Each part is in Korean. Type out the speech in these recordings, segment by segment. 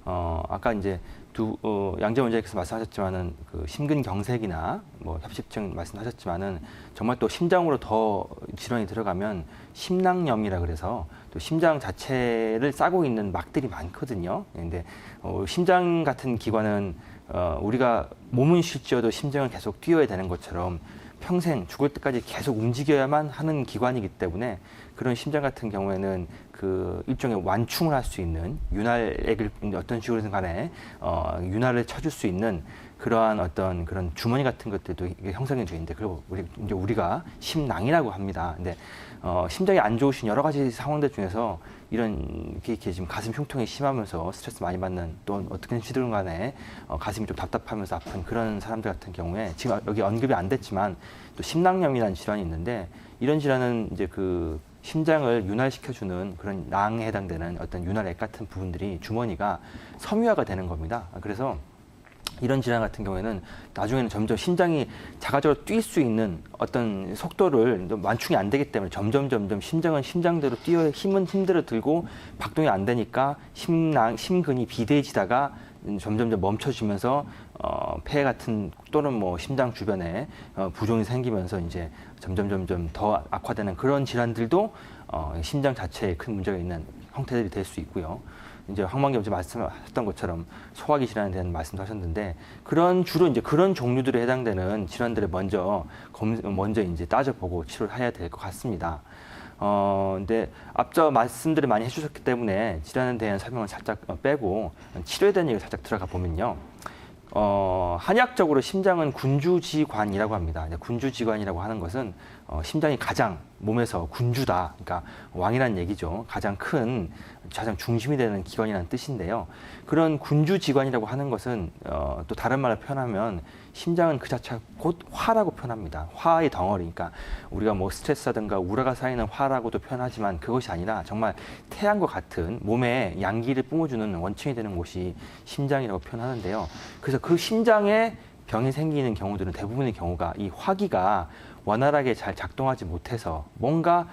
아까 이제 양재 원장님께서 말씀하셨지만은 그 심근경색이나 뭐 협심증 말씀하셨지만은 정말 또 심장으로 더 질환이 들어가면 심낭염이라 그래서 또 심장 자체를 싸고 있는 막들이 많거든요. 근데 심장 같은 기관은 우리가 몸은 쉴지어도 심장은 계속 뛰어야 되는 것처럼 평생 죽을 때까지 계속 움직여야만 하는 기관이기 때문에 그런 심장 같은 경우에는 그 일종의 완충을 할 수 있는 윤활액을 어떤 식으로든 간에 윤활을 쳐줄 수 있는 그러한 어떤 그런 주머니 같은 것들도 이게 형성이 되는데 그리고 우리가 심낭이라고 합니다. 근데 심장이 안 좋으신 여러 가지 상황들 중에서 이렇게 지금 가슴 흉통이 심하면서 스트레스 많이 받는 또 어떻게 시든 간에 가슴이 좀 답답하면서 아픈 그런 사람들 같은 경우에 지금 여기 언급이 안 됐지만 또 심낭염이라는 질환이 있는데 이런 질환은 이제 그 심장을 윤활시켜주는 그런 낭에 해당되는 어떤 윤활액 같은 부분들이 주머니가 섬유화가 되는 겁니다. 그래서 이런 질환 같은 경우에는 나중에는 점점 심장이 자가적으로 뛸 수 있는 어떤 속도를 완충이 안 되기 때문에 점점 심장은 심장대로 뛰어 힘대로 들고 박동이 안 되니까 심근이 비대해지다가 점점 멈춰지면서 폐 같은 또는 뭐 심장 주변에 부종이 생기면서 이제 점점 더 악화되는 그런 질환들도 심장 자체에 큰 문제가 있는 형태들이 될 수 있고요. 이제 황만기 원장님 말씀하셨던 것처럼 소화기 질환에 대한 말씀도 하셨는데 주로 이제 그런 종류들에 해당되는 질환들을 먼저 이제 따져보고 치료를 해야 될 것 같습니다. 근데 앞서 말씀들을 많이 해주셨기 때문에 질환에 대한 설명을 살짝 빼고 치료에 대한 얘기를 살짝 들어가 보면요. 한의학적으로 심장은 군주지관이라고 합니다. 군주지관이라고 하는 것은 심장이 가장 몸에서 군주다, 그러니까 왕이라는 얘기죠. 가장 중심이 되는 기관이라는 뜻인데요. 그런 군주지관이라고 하는 것은 또 다른 말로 표현하면 심장은 그 자체가 곧 화라고 표현합니다. 화의 덩어리, 그러니까 우리가 뭐 스트레스라든가 우라가 쌓이는 화라고도 표현하지만 그것이 아니라 정말 태양과 같은 몸에 양기를 뿜어주는 원천이 되는 곳이 심장이라고 표현하는데요. 그래서 그 심장에 병이 생기는 경우들은 대부분의 경우가 이 화기가 원활하게 잘 작동하지 못해서 뭔가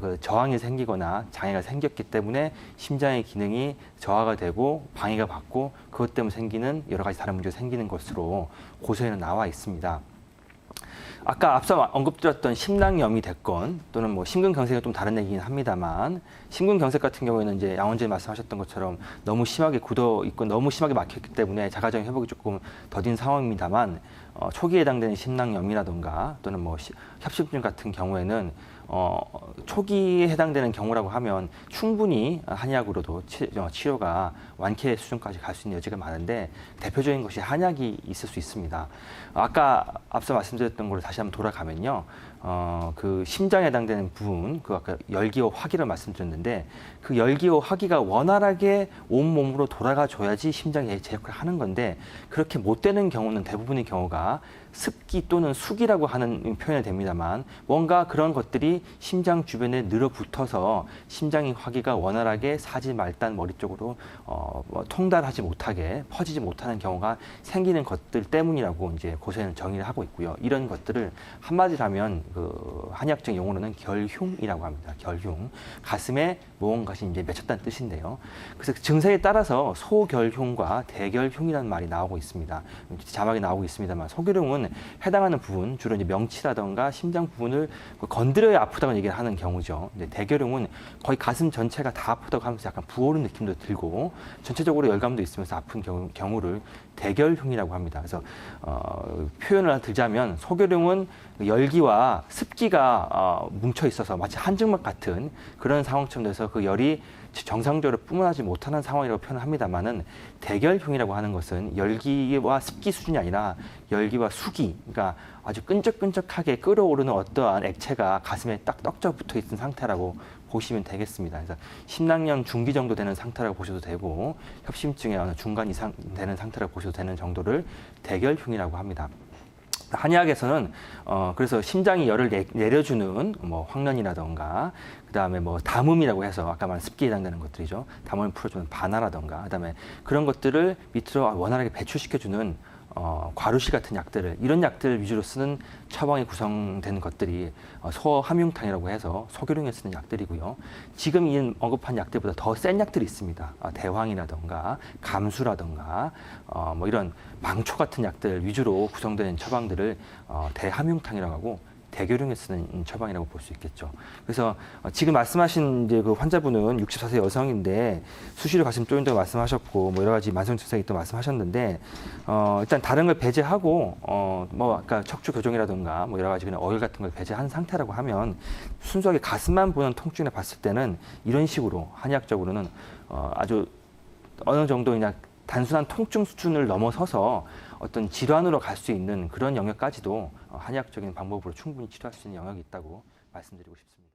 그 저항이 생기거나 장애가 생겼기 때문에 심장의 기능이 저하가 되고 방해가 받고 그것 때문에 생기는 여러 가지 다른 문제가 생기는 것으로 고서에는 나와 있습니다. 아까 앞서 언급드렸던 심낭염이 됐건 또는 뭐 심근경색은 좀 다른 얘기긴 합니다만 심근경색 같은 경우에는 이제 양 원장님 말씀하셨던 것처럼 너무 심하게 굳어 있고 너무 심하게 막혔기 때문에 자가적인 회복이 조금 더딘 상황입니다만 초기에 해당되는 심낭염이라든가 또는 뭐 협심증 같은 경우에는 초기에 해당되는 경우라고 하면 충분히 한의학으로도 치료가 완쾌 수준까지 갈 수 있는 여지가 많은데 대표적인 것이 한약이 있을 수 있습니다. 아까 앞서 말씀드렸던 걸로 다시 한번 돌아가면요. 그 심장에 해당되는 부분, 그 아까 열기와 화기를 말씀드렸는데 그 열기와 화기가 원활하게 온몸으로 돌아가 줘야지 심장이 제 역할을 하는 건데 그렇게 못 되는 경우는 대부분의 경우가 습기 또는 숙이라고 하는 표현이 됩니다만 뭔가 그런 것들이 심장 주변에 늘어붙어서 심장의 화기가 원활하게 사지 말단 머리 쪽으로 통달하지 못하게 퍼지지 못하는 경우가 생기는 것들 때문이라고 이제 고서에는 정의를 하고 있고요. 이런 것들을 한마디로 하면 그 한의학적 용어로는 결흉이라고 합니다. 결흉. 가슴에 무언가시 이제 맺혔다는 뜻인데요. 그래서 증세에 따라서 소결흉과 대결흉이라는 말이 나오고 있습니다. 자막에 나오고 있습니다만 소결흉은 해당하는 부분, 주로 이제 명치라던가 심장 부분을 건드려야 아프다고 얘기를 하는 경우죠. 근데 대결흉은 거의 가슴 전체가 다 아프다고 하면서 약간 부어오른 느낌도 들고 전체적으로 열감도 있으면서 아픈 경우를 대결흉이라고 합니다. 그래서 표현을 들자면 소결흉은 열기와 습기가 뭉쳐 있어서 마치 한증막 같은 그런 상황처럼 돼서 그 열이 정상적으로 뿜어나지 못하는 상황이라고 표현을 합니다만은 대결흉이라고 하는 것은 열기와 습기 수준이 아니라 열기와 수기, 그러니까 아주 끈적끈적하게 끓어오르는 어떠한 액체가 가슴에 딱 떡져 붙어 있는 상태라고 보시면 되겠습니다. 그래서 심낭염 중기 정도 되는 상태라고 보셔도 되고 협심증의 어느 중간 이상 되는 상태라고 보셔도 되는 정도를 대결흉이라고 합니다. 한의학에서는 그래서 심장이 열을 내려주는 뭐 황련이라던가 그다음에 뭐 담음이라고 해서 아까 말한 습기에 해당되는 것들이죠. 담음을 풀어주는 반하라던가 그다음에 그런 것들을 밑으로 원활하게 배출시켜주는 과루시 같은 약들을 이런 약들 위주로 쓰는 처방이 구성된 것들이 소함융탕이라고 해서 소교룡에 쓰는 약들이고요. 지금 이 언급한 약들보다 더 센 약들이 있습니다. 대황이라던가 감수라던가 뭐 이런 망초 같은 약들 위주로 구성된 처방들을 대함융탕이라고 하고 대교룡에 쓰는 처방이라고 볼 수 있겠죠. 그래서 지금 말씀하신 이제 그 환자분은 64세 여성인데 수시로 가슴 쪼인다고 말씀하셨고 뭐 여러 가지 만성 증상이 또 말씀하셨는데 일단 다른 걸 배제하고 뭐 아까 척추 교정이라든가 뭐 여러 가지 그냥 어혈 같은 걸 배제한 상태라고 하면 순수하게 가슴만 보는 통증을 봤을 때는 이런 식으로 한의학적으로는 아주 어느 정도 그냥 단순한 통증 수준을 넘어서서 어떤 질환으로 갈 수 있는 그런 영역까지도 한의학적인 방법으로 충분히 치료할 수 있는 영역이 있다고 말씀드리고 싶습니다.